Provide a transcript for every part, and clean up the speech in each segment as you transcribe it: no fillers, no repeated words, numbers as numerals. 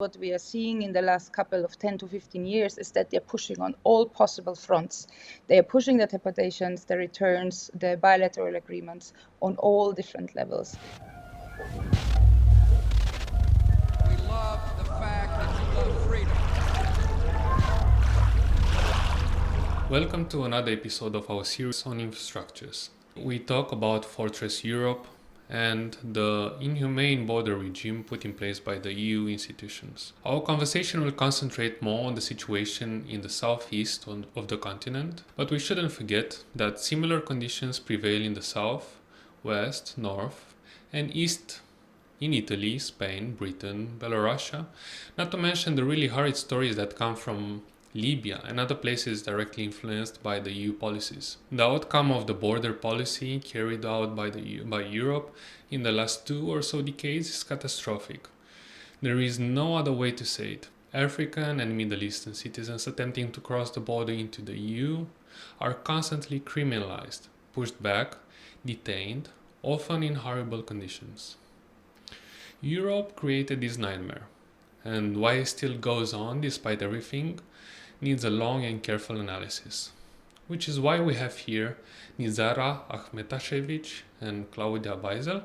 What we are seeing in the last couple of 10 to 15 years is that they're pushing on all possible fronts. They are pushing the deportations, the returns, the bilateral agreements on all different levels. We love the fact that you love freedom. Welcome to another episode of our series on infrastructures. We talk about Fortress Europe and the inhumane border regime put in place by the EU institutions. Our conversation will concentrate more on the situation in the southeast of the continent, but we shouldn't forget that similar conditions prevail in the south, west, north, and east in Italy, Spain, Britain, Belarus, not to mention the really horrid stories that come from Libya and other places directly influenced by the EU policies. The outcome of the border policy carried out by Europe in the last 2 or so decades is catastrophic. There is no other way to say it. African and Middle Eastern citizens attempting to cross the border into the EU are constantly criminalized, pushed back, detained, often in horrible conditions. Europe created this nightmare, and why it still goes on despite everything needs a long and careful analysis, which is why we have here Nidžara, Ahmetašević, and Klaudia Wieser,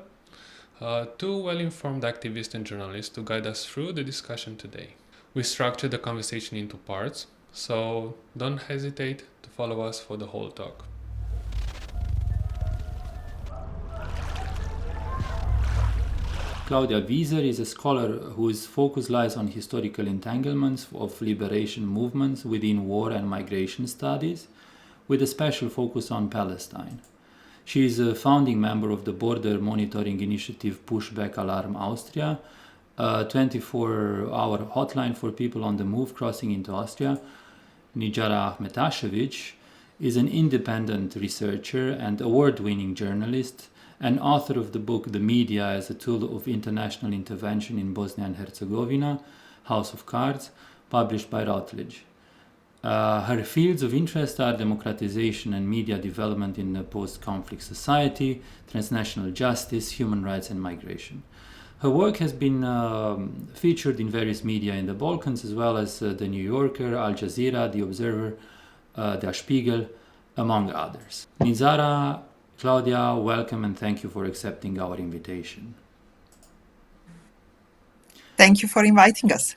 two well-informed activists and journalists to guide us through the discussion today. We structured the conversation into parts, so don't hesitate to follow us for the whole talk. Klaudia Wieser is a scholar whose focus lies on historical entanglements of liberation movements within war and migration studies, with a special focus on Palestine. She is a founding member of the border monitoring initiative Pushback Alarm Austria, a 24-hour hotline for people on the move crossing into Austria. Nidžara Ahmetašević is an independent researcher and award-winning journalist and author of the book The Media as a Tool of International Intervention in Bosnia and Herzegovina, House of Cards, published by Routledge. Her fields of interest are democratization and media development in a post-conflict society, transnational justice, human rights, and migration. Her work has been featured in various media in the Balkans, as well as The New Yorker, Al Jazeera, The Observer, Der Spiegel, among others. Nidžara, Klaudia, welcome and thank you for accepting our invitation. Thank you for inviting us.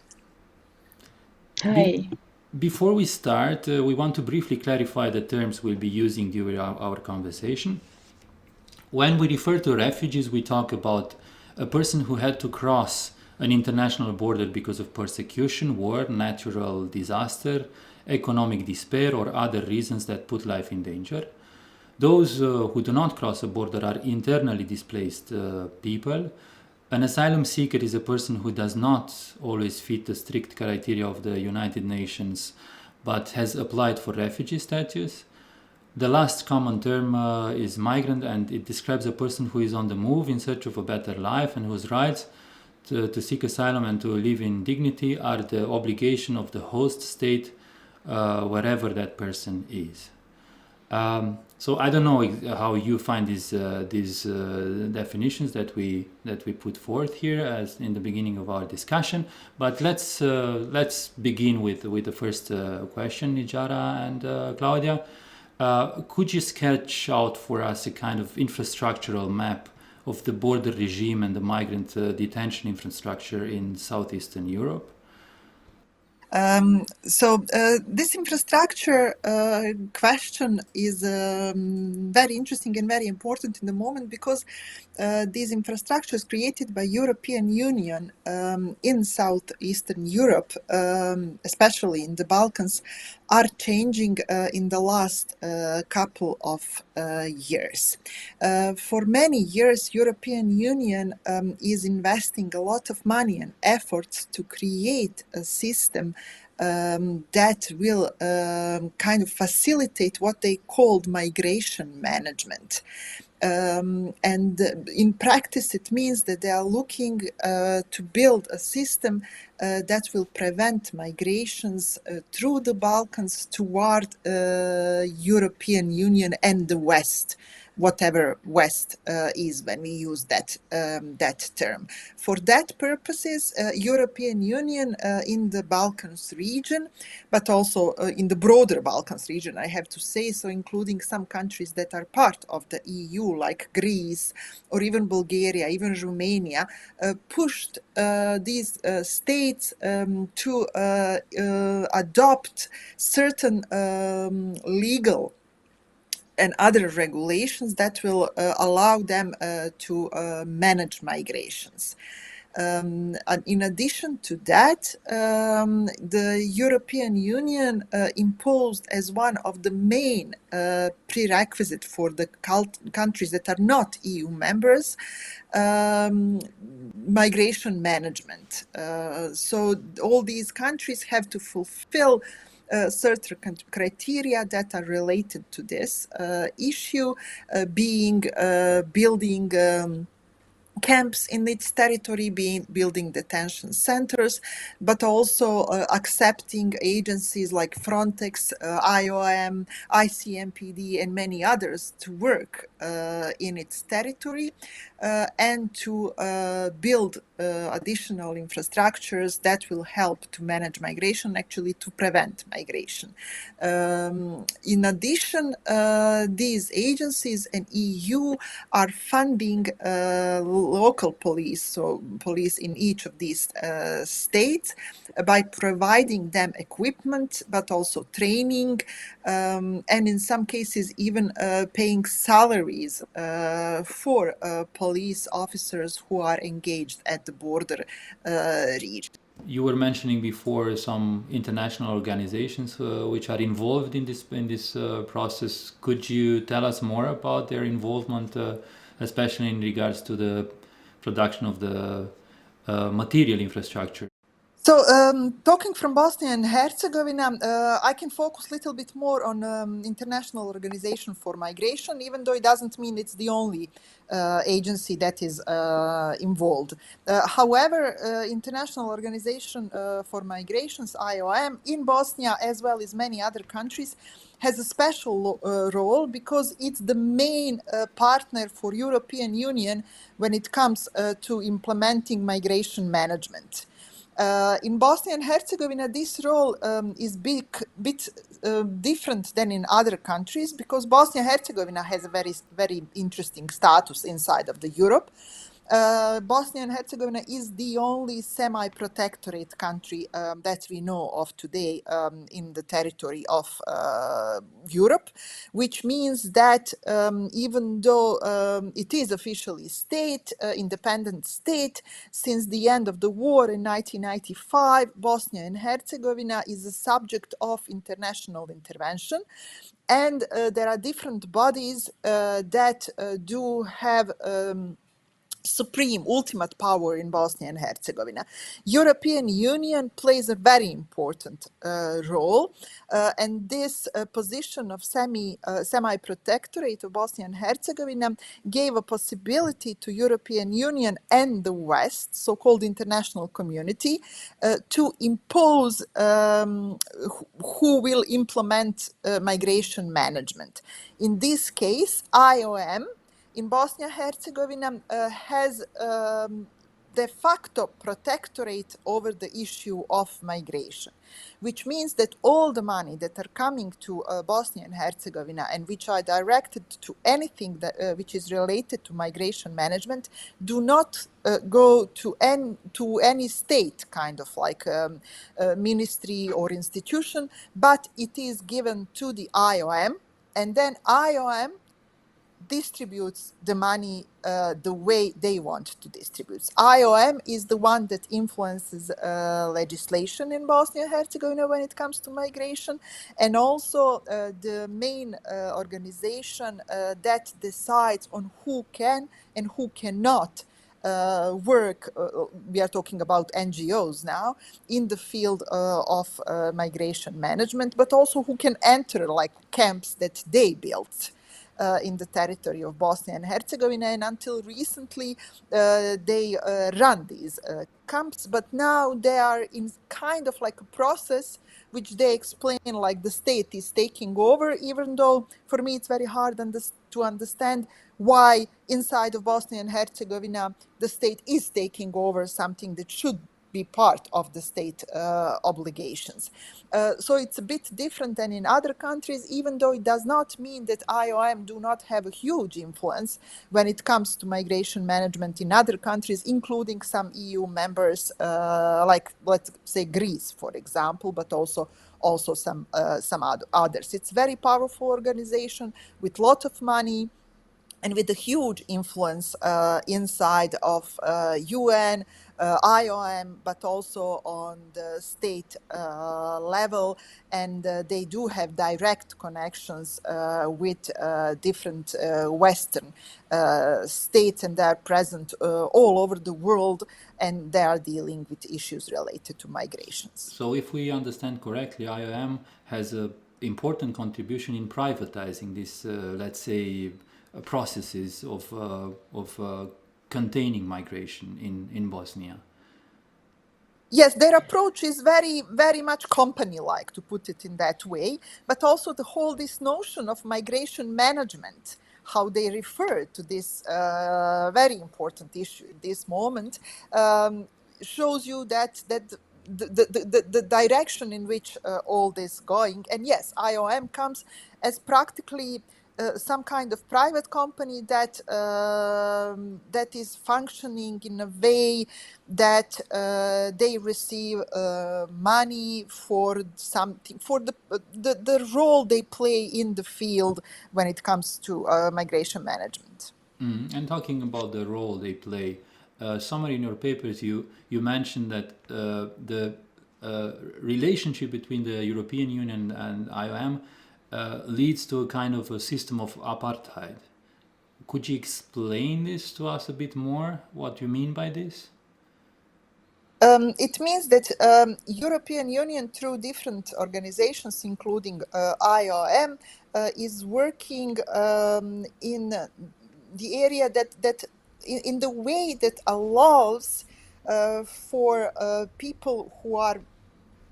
Hi. Before we start, we want to briefly clarify the terms we'll be using during our conversation. When we refer to refugees, we talk about a person who had to cross an international border because of persecution, war, natural disaster, economic despair, or other reasons that put life in danger. Those who do not cross a border are internally displaced people. An asylum seeker is a person who does not always fit the strict criteria of the United Nations, but has applied for refugee status. The last common term is migrant, and it describes a person who is on the move in search of a better life and whose rights to seek asylum and to live in dignity are the obligation of the host state wherever that person is. So I don't know how you find these definitions that we put forth here as in the beginning of our discussion. But let's begin with the first question, Nidžara and Klaudia. Could you sketch out for us a kind of infrastructural map of the border regime and the migrant detention infrastructure in southeastern Europe? This infrastructure question is very interesting and very important in the moment because these infrastructures created by European Union in southeastern Europe, especially in the Balkans, are changing in the last couple of years. For many years, European Union is investing a lot of money and efforts to create a system that will kind of facilitate what they called migration management. And in practice, it means that they are looking to build a system that will prevent migrations through the Balkans toward European Union and the West. whatever West is when we use that term. For that purposes, European Union in the Balkans region, but also in the broader Balkans region, I have to say, so including some countries that are part of the EU, like Greece or even Bulgaria, even Romania, pushed these states to adopt certain legal and other regulations that will allow them to manage migrations. And in addition to that, the European Union imposed as one of the main prerequisites for the countries that are not EU members, migration management. So all these countries have to fulfill certain criteria that are related to this issue, being building camps in its territory, building detention centers, but also accepting agencies like Frontex, IOM, ICMPD, and many others to work in its territory, and to build additional infrastructures that will help to manage migration, actually to prevent migration. In addition, these agencies and EU are funding local police, so police in each of these states, by providing them equipment, but also training, and in some cases even paying salaries for police officers who are engaged at the border region. You were mentioning before some international organizations which are involved in this process. Could you tell us more about their involvement, especially in regards to the production of the material infrastructure? So, talking from Bosnia and Herzegovina, I can focus a little bit more on International Organization for Migration, even though it doesn't mean it's the only agency that is involved. However, International Organization for Migrations, IOM, in Bosnia, as well as many other countries, has a special role because it's the main partner for European Union when it comes to implementing migration management. In Bosnia and Herzegovina, this role is bit different than in other countries because Bosnia and Herzegovina has a very interesting status inside of the Europe. Bosnia and Herzegovina is the only semi-protectorate country that we know of today in the territory of Europe, which means that even though it is officially independent state, since the end of the war in 1995, Bosnia and Herzegovina is a subject of international intervention. And there are different bodies that do have supreme, ultimate power in Bosnia and Herzegovina. European Union plays a very important role, and this position of semi-protectorate of Bosnia and Herzegovina gave a possibility to European Union and the West, so-called international community, to impose who will implement migration management. In this case, IOM in Bosnia-Herzegovina has de facto protectorate over the issue of migration, which means that all the money that are coming to Bosnia and Herzegovina and which are directed to anything that which is related to migration management do not go to any state, kind of like ministry or institution, but it is given to the IOM, and then IOM distributes the money the way they want to distribute. IOM is the one that influences legislation in Bosnia and Herzegovina when it comes to migration, and also the main organization that decides on who can and who cannot work, we are talking about NGOs now, in the field of migration management, but also who can enter like camps that they built in the territory of Bosnia and Herzegovina, and until recently they run these camps, but now they are in kind of like a process which they explain like the state is taking over, even though for me it's very hard to understand why inside of Bosnia and Herzegovina the state is taking over something that should be part of the state obligations. So it's a bit different than in other countries, even though it does not mean that IOM do not have a huge influence when it comes to migration management in other countries, including some EU members, like let's say Greece, for example, but also some others. It's a very powerful organization with a lot of money and with a huge influence inside of UN, IOM, but also on the state level, and they do have direct connections with different Western states, and they are present all over the world, and they are dealing with issues related to migrations. So if we understand correctly, IOM has an important contribution in privatizing this, let's say, processes of containing migration in Bosnia. Yes, their approach is very, very much company-like, to put it in that way, but also this notion of migration management, how they refer to this very important issue at this moment, shows you that the direction in which all this going. And yes, IOM comes as practically some kind of private company that is functioning in a way that they receive money for something, for the role they play in the field when it comes to migration management. And talking about the role they play, somewhere in your papers you mentioned that the relationship between the European Union and IOM leads to a kind of a system of apartheid. Could you explain this to us a bit more, what you mean by this? It means that European Union, through different organizations, including IOM, is working in the area that in the way that allows for people who are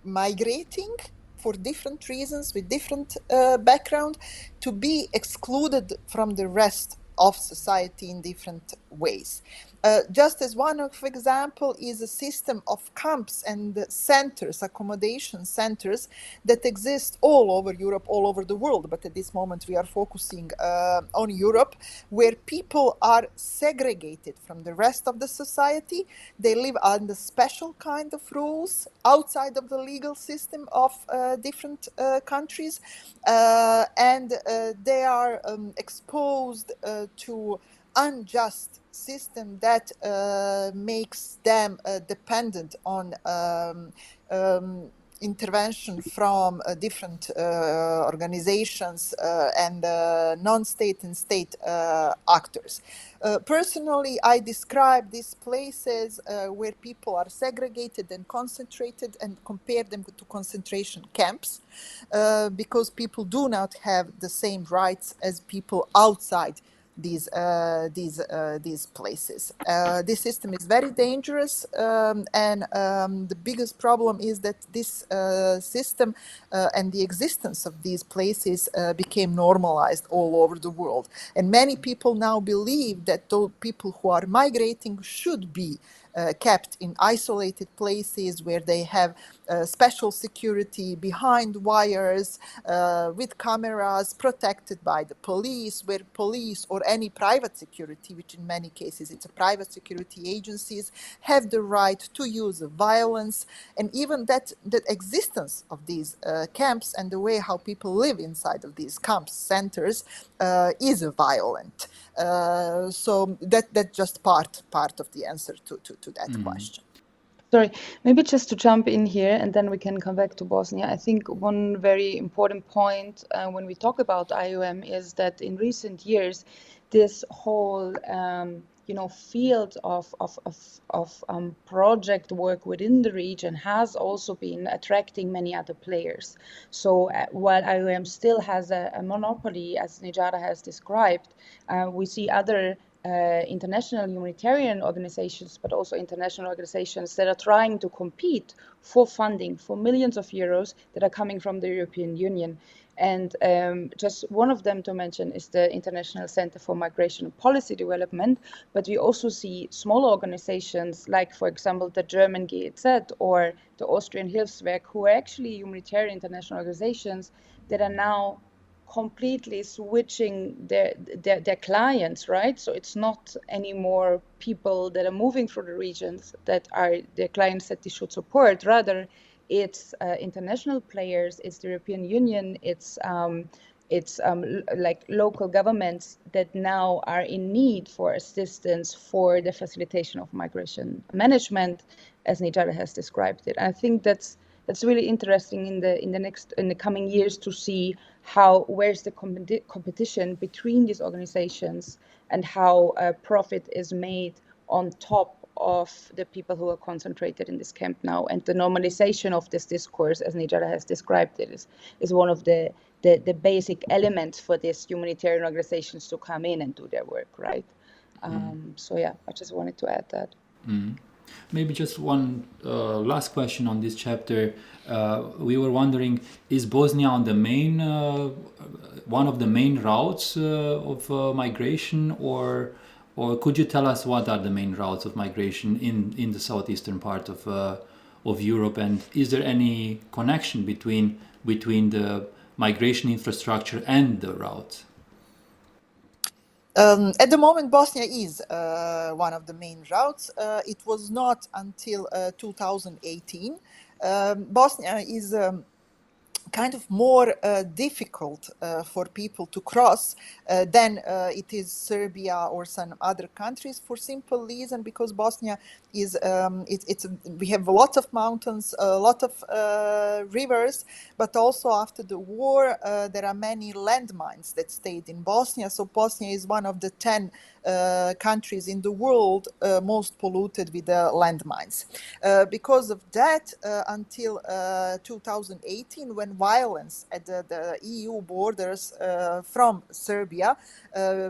migrating for different reasons, with different background, to be excluded from the rest of society in different ways. Just as one example is a system of camps and centers, accommodation centers that exist all over Europe, all over the world. But at this moment we are focusing on Europe, where people are segregated from the rest of the society. They live under special kind of rules outside of the legal system of different countries, and they are exposed to unjust system that makes them dependent on intervention from different organizations and non-state and state actors. Personally, I describe these places where people are segregated and concentrated and compare them to concentration camps, because people do not have the same rights as people outside these places. This system is very dangerous, and the biggest problem is that this system and the existence of these places became normalized all over the world. And many people now believe that those people who are migrating should be kept in isolated places where they have special security behind wires, with cameras, protected by the police, where police or any private security, which in many cases it's a private security agencies, have the right to use violence. And even that existence of these camps and the way how people live inside of these camps, centers, is violent. So that's just part of the answer to that question. Sorry, maybe just to jump in here and then we can come back to Bosnia. I think one very important point when we talk about IOM is that in recent years, this whole field of project work within the region has also been attracting many other players. So while IOM still has a monopoly, as Nidžara has described, we see other international humanitarian organizations, but also international organizations that are trying to compete for funding for millions of euros that are coming from the European Union. And just one of them to mention is the International Center for Migration and Policy Development, but we also see small organizations like, for example, the German GEZ or the Austrian Hilfswerk, who are actually humanitarian international organizations that are now completely switching their clients, right? So it's not anymore people that are moving through the regions that are their clients that they should support. Rather, it's international players, it's the European Union, it's like local governments that now are in need for assistance for the facilitation of migration management, as Nidžara has described it. And I think that's really interesting in the coming years to see where's the competition between these organizations and how profit is made on top of the people who are concentrated in this camp now. And the normalization of this discourse, as Nidžara has described it, is one of the basic elements for these humanitarian organizations to come in and do their work, right? So yeah, I just wanted to add that. Maybe just one last question on this chapter. We were wondering, is Bosnia on the main one of the main routes of migration, or could you tell us what are the main routes of migration in the southeastern part of Europe, and is there any connection between the migration infrastructure and the routes? At the moment, Bosnia is one of the main routes. It was not until 2018. Bosnia is kind of more difficult for people to cross than it is Serbia or some other countries, for simple reason because Bosnia is we have a lot of mountains, a lot of rivers, but also after the war there are many landmines that stayed in Bosnia. So Bosnia is one of the 10 countries in the world most polluted with the landmines. Because of that, until 2018, when violence at the EU borders from Serbia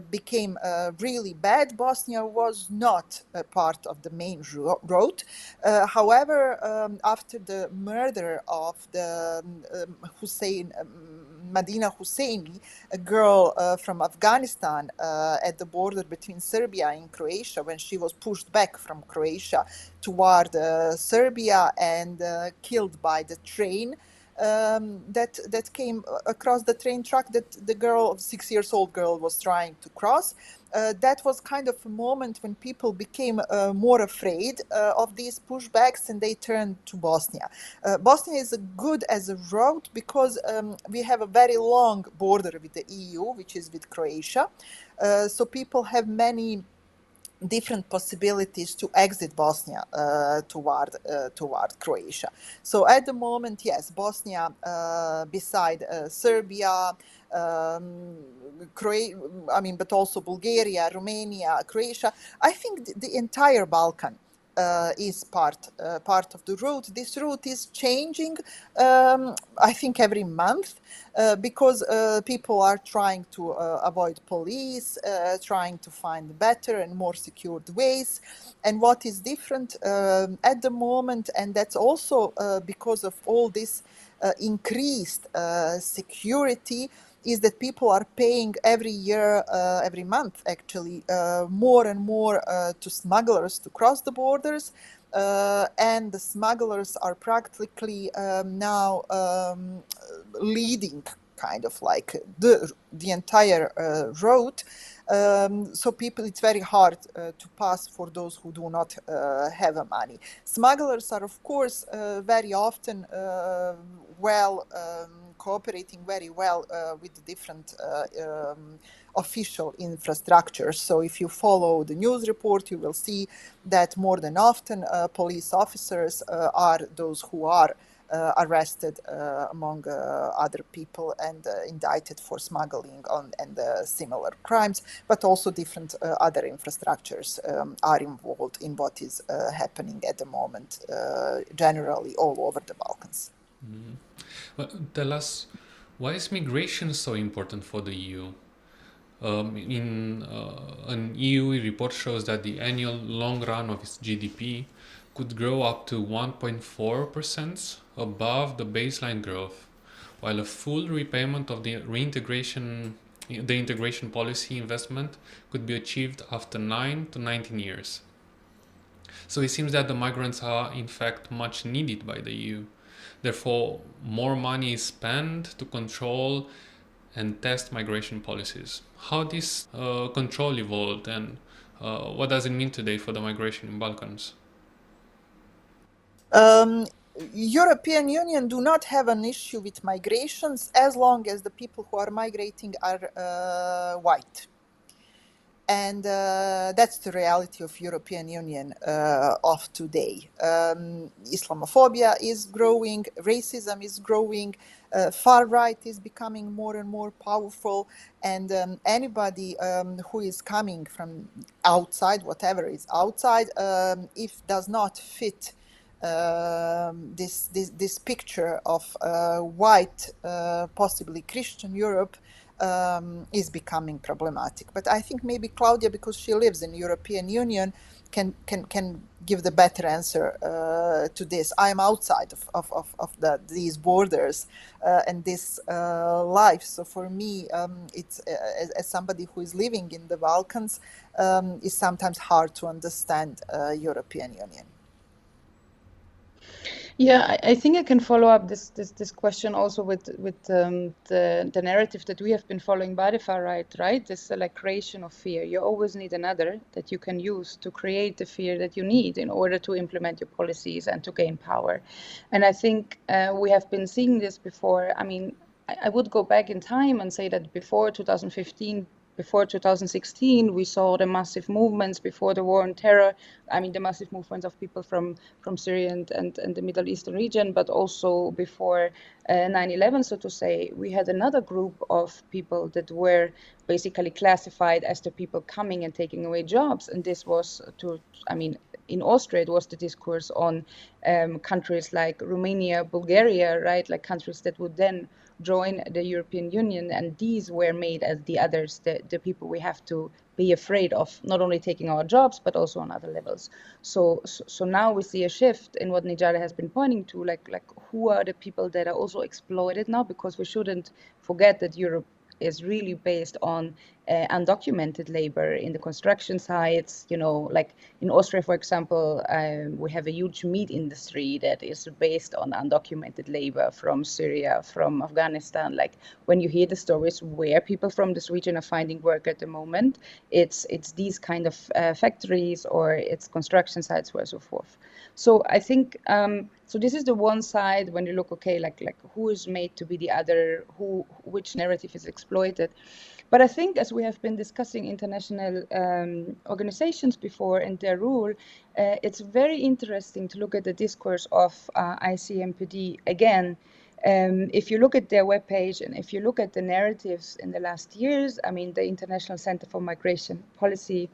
became really bad, Bosnia was not a part of the main road. However, after the murder of the Madina Husseini, a girl from Afghanistan at the border between Serbia and Croatia, when she was pushed back from Croatia toward Serbia and killed by the train that came across the train track that the girl, 6-year-old girl, was trying to cross. That was kind of a moment when people became more afraid of these pushbacks and they turned to Bosnia. Bosnia is good as a route because we have a very long border with the EU, which is with Croatia. So people have many different possibilities to exit Bosnia toward Croatia. So at the moment, yes, Bosnia beside Serbia, but also Bulgaria, Romania, Croatia. I think the entire Balkan is part of the route. This route is changing, I think, every month because people are trying to avoid police, trying to find better and more secured ways. And what is different at the moment, and that's also because of all this increased security, is that people are paying every year, every month actually, more and more to smugglers to cross the borders. And the smugglers are practically now leading kind of like the entire road. So people, it's very hard to pass for those who do not have money. Smugglers are, of course, very often cooperating very well with the different official infrastructures. So if you follow the news report, you will see that more than often police officers are those who are arrested among other people and indicted for smuggling and similar crimes, but also different other infrastructures are involved in what is happening at the moment, generally all over the Balkans. Mm-hmm. Well, tell us, why is migration so important for the EU? An EU report shows that the annual long run of its GDP could grow up to 1.4% above the baseline growth, while a full repayment of the integration policy investment could be achieved after 9 to 19 years. So it seems that the migrants are in fact much needed by the EU. Therefore, more money is spent to control and test migration policies. How this control evolved, and what does it mean today for the migration in Balkans? European Union do not have an issue with migrations as long as the people who are migrating are white. And that's the reality of European Union of today. Islamophobia is growing, racism is growing, far right is becoming more and more powerful, and anybody who is coming from outside, whatever is outside, if does not fit this picture of white, possibly Christian Europe, is becoming problematic. But I think maybe Klaudia, because she lives in European Union, can give the better answer to this. I am outside of these borders and this life. So for me, it's as somebody who is living in the Balkans, is sometimes hard to understand European Union. Yeah, I think I can follow up this question also with the narrative that we have been following by the far right, right? This like creation of fear. You always need another that you can use to create the fear that you need in order to implement your policies and to gain power. And I think we have been seeing this before. I mean, I would go back in time and say that before 2015, before 2016, we saw the massive movements before the war on terror. I mean, the massive movements of people from Syria and the Middle Eastern region, but also before 9/11, so to say, we had another group of people that were basically classified as the people coming and taking away jobs. And this was in Austria, it was the discourse on countries like Romania, Bulgaria, right? Like countries that would then join the European Union, and these were made as the others, the people we have to be afraid of, not only taking our jobs, but also on other levels. So now we see a shift in what Nidžara has been pointing to, like who are the people that are also exploited now, because we shouldn't forget that Europe is really based on undocumented labor in the construction sites. You know, like in Austria, for example, we have a huge meat industry that is based on undocumented labor from Syria, from Afghanistan. Like when you hear the stories where people from this region are finding work at the moment, it's these kind of factories or it's construction sites or so forth. So I think so this is the one side when you look, okay, like who is made to be the other, which narrative is exploited. But I think as we have been discussing international organizations before and their role, it's very interesting to look at the discourse of ICMPD again. If you look at their webpage and if you look at the narratives in the last years, I mean, the International Center for Migration Policy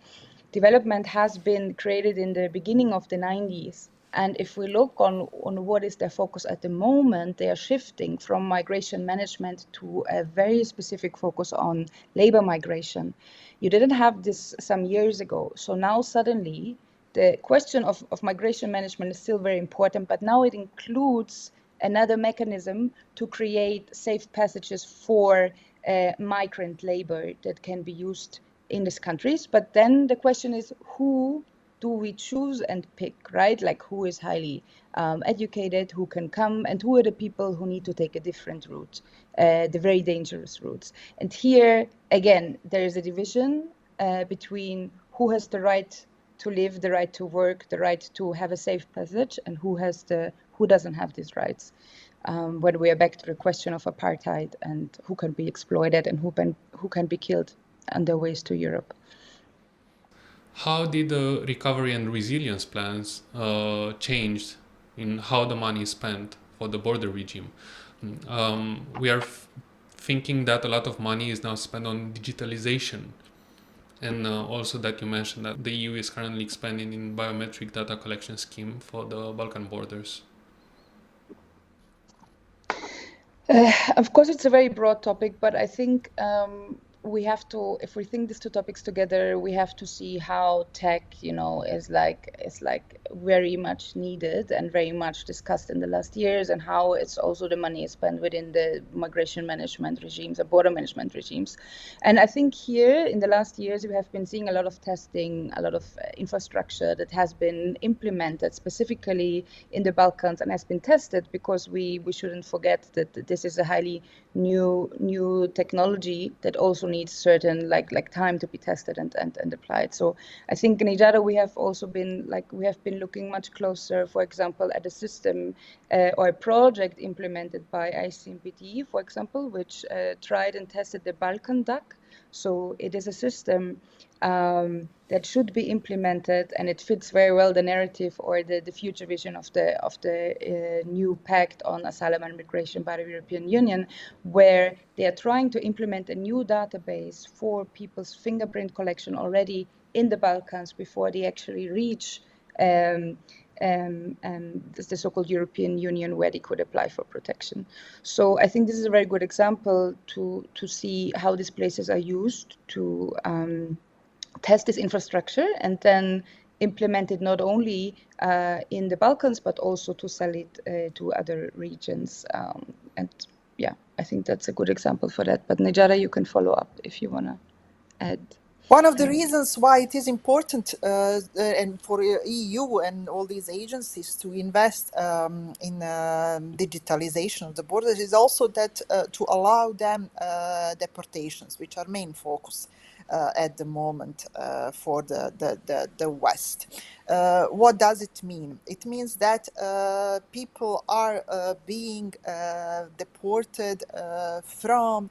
Development has been created in the beginning of the 90s. And if we look on what is their focus at the moment, they are shifting from migration management to a very specific focus on labor migration. You didn't have this some years ago. So now suddenly the question of migration management is still very important, but now it includes another mechanism to create safe passages for migrant labor that can be used in these countries. But then the question is, who do we choose and pick, right? Like who is highly educated, who can come, and who are the people who need to take a different route, the very dangerous routes. And here, again, there is a division between who has the right to live, the right to work, the right to have a safe passage, and who doesn't have these rights. When we are back to the question of apartheid and who can be exploited and who can be killed on their ways to Europe. How did the recovery and resilience plans change in how the money is spent for the border regime? We are thinking that a lot of money is now spent on digitalization, and also that you mentioned that the EU is currently expanding in biometric data collection scheme for the Balkan borders. Of course, it's a very broad topic, but I think we have to, if we think these two topics together, we have to see how tech, is like very much needed and very much discussed in the last years, and how it's also the money is spent within the migration management regimes and border management regimes. And I think here in the last years, we have been seeing a lot of testing, a lot of infrastructure that has been implemented specifically in the Balkans and has been tested, because we shouldn't forget that this is a highly new technology that also needs certain like time to be tested and applied. So I think in Nidžara we have also been looking much closer, for example, at a system or a project implemented by ICMPD, for example, which tried and tested the Balkan DAC. So it is a system that should be implemented, and it fits very well the narrative or the future vision of the new pact on asylum and migration by the European Union, where they are trying to implement a new database for people's fingerprint collection already in the Balkans before they actually reach the so-called European Union, where they could apply for protection. So I think this is a very good example to see how these places are used to test this infrastructure and then implement it not only in the Balkans, but also to sell it to other regions. And yeah, I think that's a good example for that. But Nidžara, you can follow up if you want to add. One of the reasons why it is important and for EU and all these agencies to invest in digitalization of the borders is also that to allow them deportations, which are main focus at the moment for the West. What does it mean? It means that people are being deported from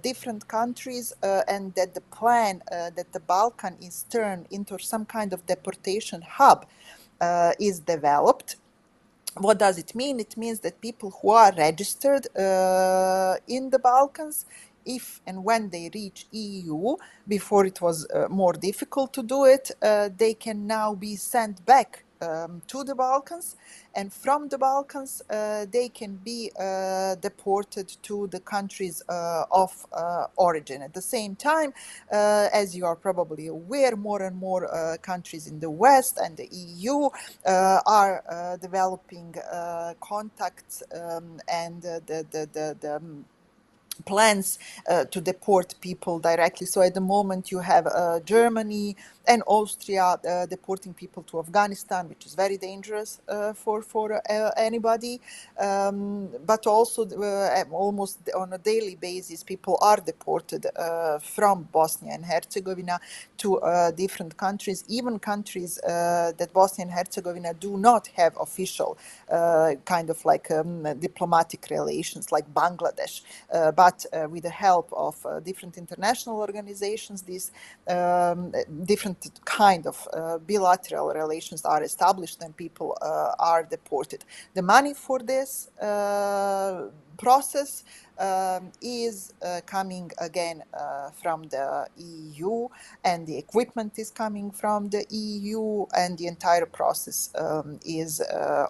different countries, and that the plan that the Balkan is turned into some kind of deportation hub is developed. What does it mean? It means that people who are registered in the Balkans, if and when they reach EU, before it was more difficult to do it, they can now be sent back to the Balkans, and from the Balkans they can be deported to the countries of origin. At the same time, as you are probably aware, more and more countries in the West and the EU are developing contacts and the plans to deport people directly. So at the moment you have Germany and Austria deporting people to Afghanistan, which is very dangerous for anybody. But also almost on a daily basis, people are deported from Bosnia and Herzegovina to different countries, even countries that Bosnia and Herzegovina do not have official kind of like diplomatic relations, like Bangladesh. But with the help of different international organizations, these different kind of bilateral relations are established and people are deported. The money for this process is coming again from the EU, and the equipment is coming from the EU, and the entire process is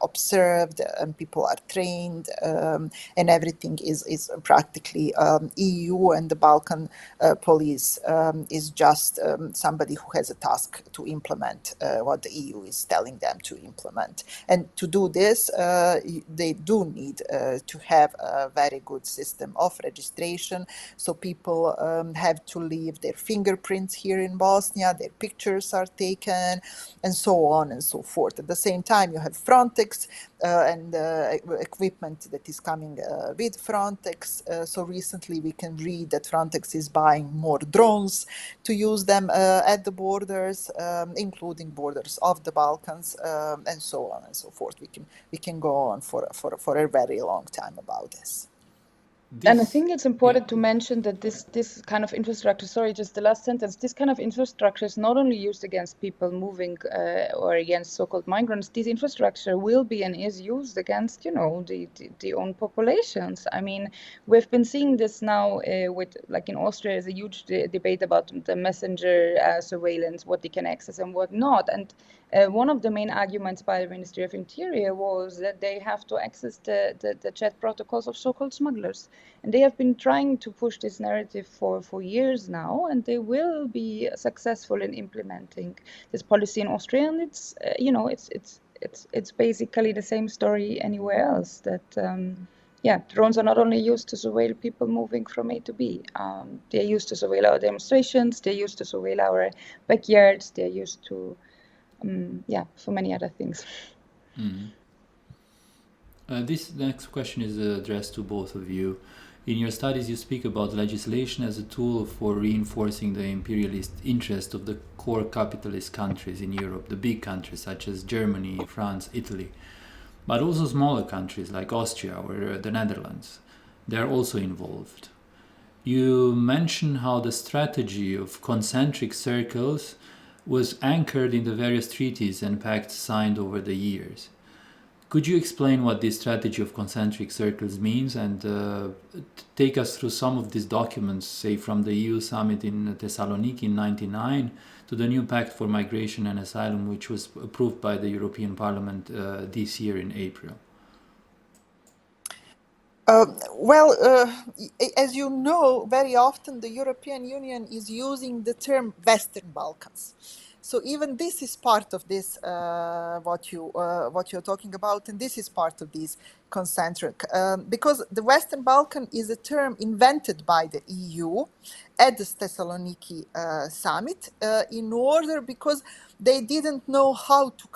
observed, and people are trained, and everything is practically EU, and the Balkan police is just somebody who has a task to implement what the EU is telling them to implement. And to do this, they do need to have a very good system of registration. So people have to leave their fingerprints here in Bosnia, their pictures are taken, and so on and so forth. At the same time, you have Frontex and equipment that is coming with Frontex. So recently we can read that Frontex is buying more drones to use them at the borders, including borders of the Balkans, and so on and so forth. We can go on for a very long time about this. And I think it's important to mention that this kind of infrastructure, sorry, just the last sentence, this kind of infrastructure is not only used against people moving or against so-called migrants. This infrastructure will be and is used against, the own populations. I mean, we've been seeing this now with, like in Austria, there's a huge debate about the messenger surveillance, what they can access and what not. And one of the main arguments by the Ministry of Interior was that they have to access the chat protocols of so-called smugglers. And they have been trying to push this narrative for years now, and they will be successful in implementing this policy in Austria. And it's it's basically the same story anywhere else. That drones are not only used to surveil people moving from A to B. They're used to surveil our demonstrations. They're used to surveil our backyards. They're used to for many other things. This next question is addressed to both of you. In your studies, you speak about legislation as a tool for reinforcing the imperialist interest of the core capitalist countries in Europe, the big countries such as Germany, France, Italy, but also smaller countries like Austria or the Netherlands. They are also involved. You mention how the strategy of concentric circles was anchored in the various treaties and pacts signed over the years. Could you explain what this strategy of concentric circles means and take us through some of these documents, say from the EU summit in Thessaloniki in 1999 to the new Pact for Migration and Asylum, which was approved by the European Parliament this year in April? As you know, very often the European Union is using the term Western Balkans. So even this is part of this, what you're talking about, and this is part of this concentric, because the Western Balkan is a term invented by the EU at the Thessaloniki summit because they didn't know how to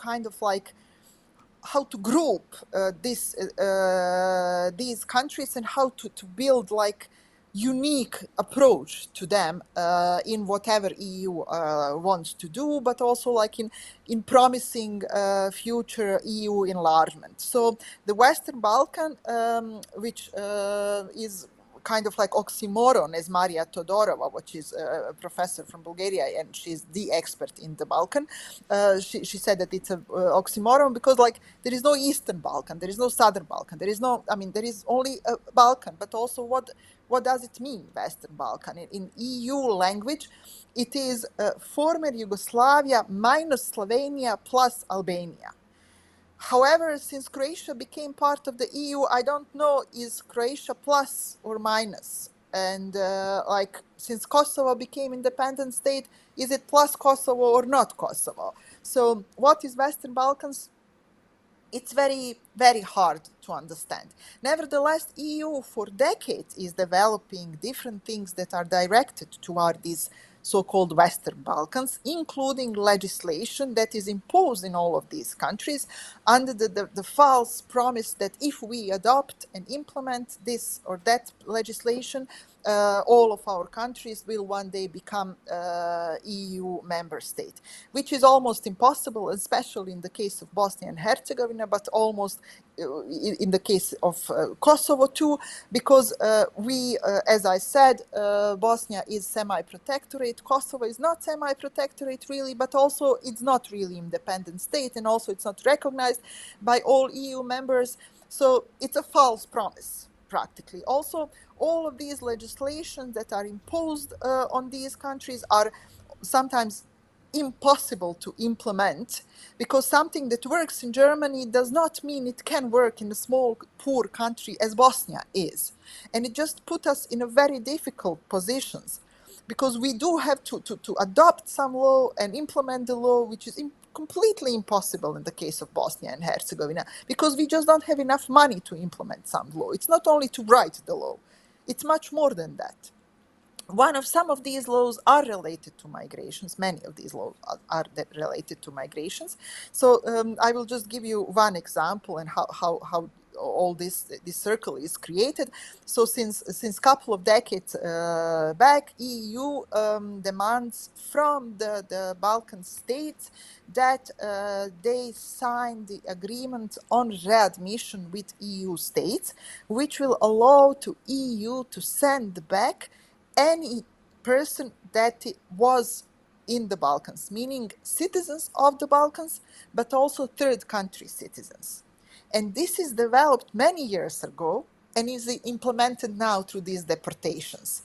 group these countries and how to build unique approach to them in whatever EU wants to do, but also in promising future EU enlargement. So the Western Balkan, which is kind of like oxymoron, as Maria Todorova, which is a professor from Bulgaria, and she's the expert in the Balkan. She said that it's an oxymoron because there is no Eastern Balkan, there is no Southern Balkan, there is only a Balkan, but also what does it mean, Western Balkan? In EU language, it is former Yugoslavia minus Slovenia plus Albania. However, since Croatia became part of the EU, I don't know, is Croatia plus or minus? And since Kosovo became independent state, is it plus Kosovo or not Kosovo? So what is Western Balkans? It's very, very hard to understand. Nevertheless, EU for decades is developing different things that are directed toward these so-called Western Balkans, including legislation that is imposed in all of these countries under the false promise that if we adopt and implement this or that legislation, all of our countries will one day become EU member state, which is almost impossible, especially in the case of Bosnia and Herzegovina, but almost in the case of Kosovo too, because as I said, Bosnia is semi-protectorate, Kosovo is not semi-protectorate really, but also it's not really independent state, and also it's not recognized by all EU members, so it's a false promise. Practically. Also, all of these legislations that are imposed on these countries are sometimes impossible to implement, because something that works in Germany does not mean it can work in a small, poor country as Bosnia is. And it just put us in a very difficult positions, because we do have to adopt some law and implement the law, which is completely impossible in the case of Bosnia and Herzegovina, because we just don't have enough money to implement some law. It's not only to write the law, it's much more than that. Some of these laws are related to migrations. Many of these laws are related to migrations. So I will just give you one example and how all this circle is created. So since couple of decades back, EU demands from the Balkan states that they sign the agreement on readmission with EU states, which will allow to EU to send back any person that was in the Balkans, meaning citizens of the Balkans, but also third country citizens. And this is developed many years ago and is implemented now through these deportations.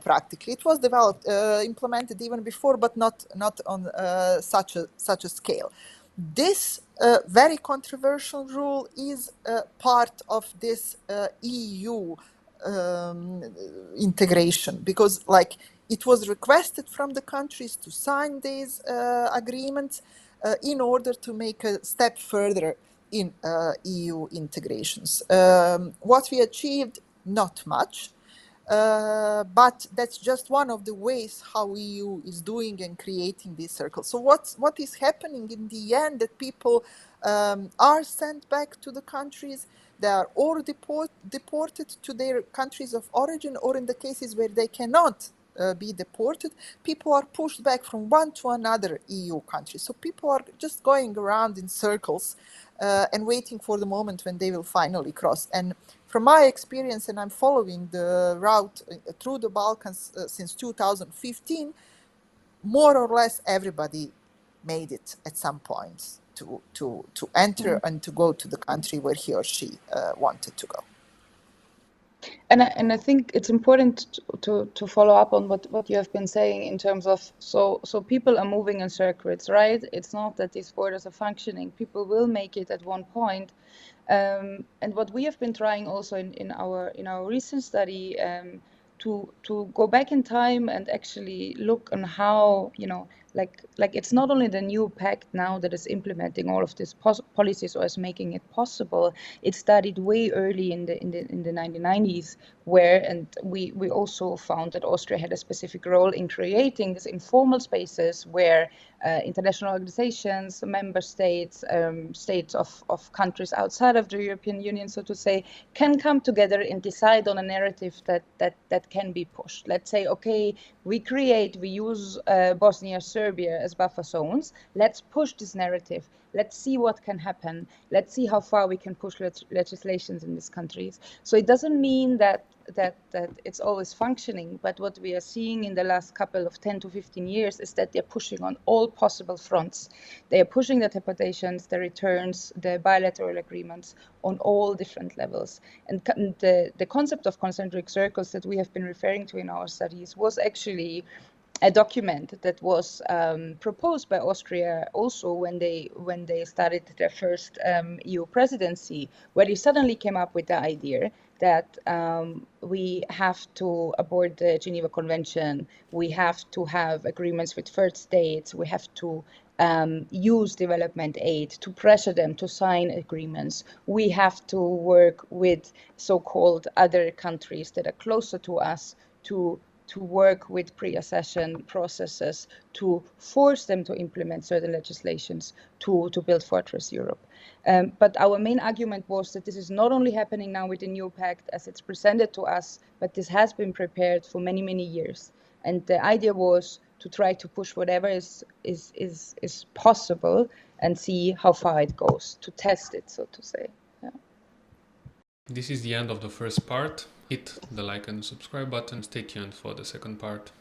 Practically, it was developed, implemented even before, but not on such a scale. This very controversial rule is part of this EU integration, because like it was requested from the countries to sign these agreements in order to make a step further in EU integrations. What we achieved, not much, but that's just one of the ways how EU is doing and creating these circles. So what is happening in the end, that people are sent back to the countries, they are or deported to their countries of origin, or in the cases where they cannot be deported, people are pushed back from one to another EU country. So people are just going around in circles and waiting for the moment when they will finally cross. And from my experience, and I'm following the route through the Balkans since 2015, more or less everybody made it at some point to enter and to go to the country where he or she wanted to go. And I think it's important to follow up on what you have been saying in terms of so people are moving in circuits, right? It's not that these borders are functioning. People will make it at one point. And what we have been trying also in our recent study to go back in time and actually look on how, like it's not only the new pact now that is implementing all of these policies or is making it possible. It started way early in the 1990s, where, and we also found that Austria had a specific role in creating these informal spaces where international organizations, member states, states of countries outside of the European Union, so to say, can come together and decide on a narrative that can be pushed. Let's say, okay, we use Bosnia, Serbia as buffer zones. Let's push this narrative. Let's see what can happen. Let's see how far we can push legislations in these countries. So it doesn't mean that it's always functioning, but what we are seeing in the last couple of 10 to 15 years is that they're pushing on all possible fronts. They are pushing the deportations, the returns, the bilateral agreements on all different levels. And the concept of concentric circles that we have been referring to in our studies was actually a document that was proposed by Austria also when they started their first EU presidency, where they suddenly came up with the idea that we have to abort the Geneva Convention, we have to have agreements with third states, we have to use development aid to pressure them to sign agreements. We have to work with so-called other countries that are closer to us to work with pre-accession processes, to force them to implement certain legislations to build Fortress Europe. But our main argument was that this is not only happening now with the new pact as it's presented to us, but this has been prepared for many, many years. And the idea was to try to push whatever is possible and see how far it goes, to test it, so to say. Yeah. This is the end of the first part. Hit the like and subscribe button. Stay tuned for the second part.